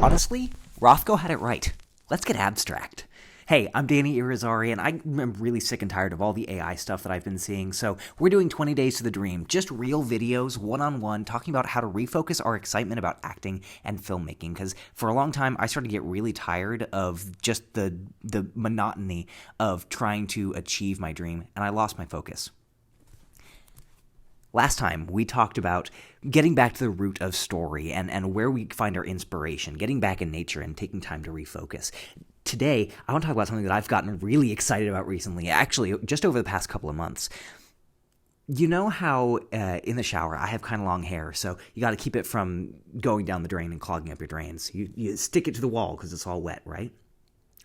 Honestly, Rothko had it right. Let's get abstract. Hey, I'm Danny Irizarry, and I'm really sick and tired of all the AI stuff that I've been seeing, so we're doing 20 Days to the Dream, just real videos, one-on-one, talking about how to refocus our excitement about acting and filmmaking, because for a long time, I started to get really tired of just the monotony of trying to achieve my dream, and I lost my focus. Last time, we talked about getting back to the root of story and where we find our inspiration, getting back in nature and taking time to refocus. Today, I want to talk about something that I've gotten really excited about recently, actually, just over the past couple of months. You know how in the shower, I have kind of long hair, so you got to keep it from going down the drain and clogging up your drains. You stick it to the wall because it's all wet, right?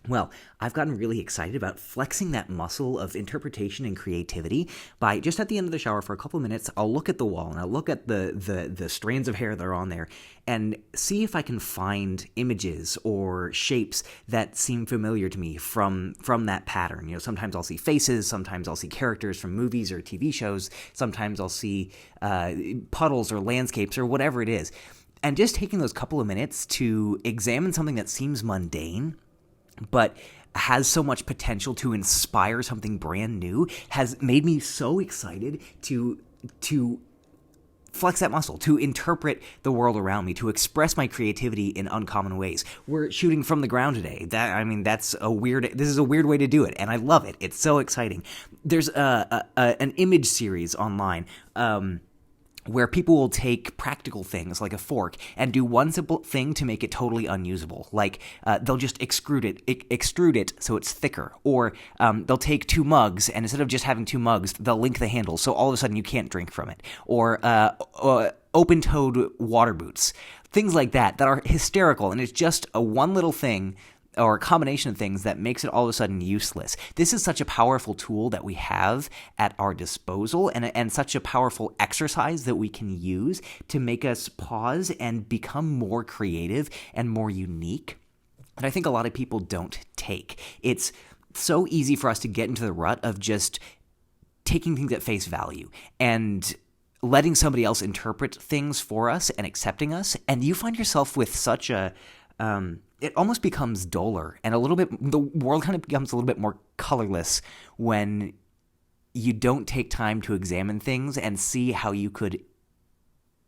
Well, I've gotten really excited about flexing that muscle of interpretation and creativity by just at the end of the shower for a couple of minutes, I'll look at the wall and I'll look at the strands of hair that are on there and see if I can find images or shapes that seem familiar to me from that pattern. You know, sometimes I'll see faces, sometimes I'll see characters from movies or TV shows, sometimes I'll see puddles or landscapes or whatever it is. And just taking those couple of minutes to examine something that seems mundane but has so much potential to inspire something brand new has made me so excited to flex that muscle, to interpret the world around me, to express my creativity in uncommon ways. We're shooting from the ground today. This is a weird way to do it, and I love it. It's so exciting. There's an image series online, where people will take practical things like a fork and do one simple thing to make it totally unusable. Like they'll just extrude it so it's thicker. Or they'll take two mugs and instead of just having two mugs, they'll link the handles so all of a sudden you can't drink from it. Or open-toed water boots. Things like that are hysterical, and it's just a one little thing or a combination of things that makes it all of a sudden useless. This is such a powerful tool that we have at our disposal and such a powerful exercise that we can use to make us pause and become more creative and more unique that I think a lot of people don't take. It's so easy for us to get into the rut of just taking things at face value and letting somebody else interpret things for us and accepting us, and you find yourself with such a it almost becomes duller and the world kind of becomes a little bit more colorless when you don't take time to examine things and see how you could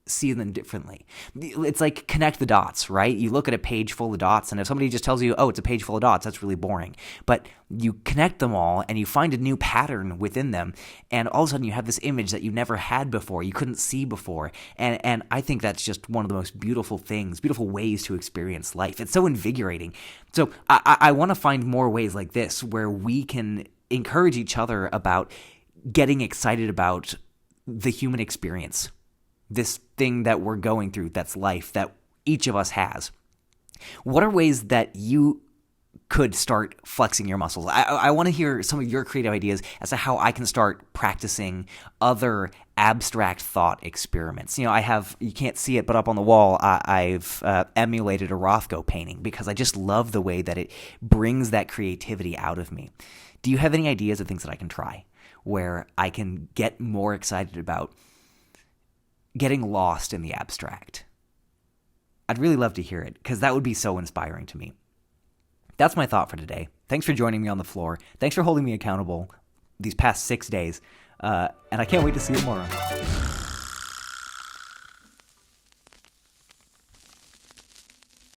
see them differently. It's like connect the dots, right? You look at a page full of dots, and if somebody just tells you, oh, it's a page full of dots, that's really boring. But you connect them all, and you find a new pattern within them, and all of a sudden you have this image that you never had before, you couldn't see before. And I think that's just one of the most beautiful things, beautiful ways to experience life. It's so invigorating. So I want to find more ways like this where we can encourage each other about getting excited about the human experience. This thing that we're going through, that's life, that each of us has. What are ways that you could start flexing your muscles? I want to hear some of your creative ideas as to how I can start practicing other abstract thought experiments. You know, you can't see it, but up on the wall, I've emulated a Rothko painting because I just love the way that it brings that creativity out of me. Do you have any ideas of things that I can try where I can get more excited about getting lost in the abstract? I'd really love to hear it because that would be so inspiring to me. That's my thought for today. Thanks for joining me on the floor. Thanks for holding me accountable these past 6 days. And I can't wait to see you tomorrow.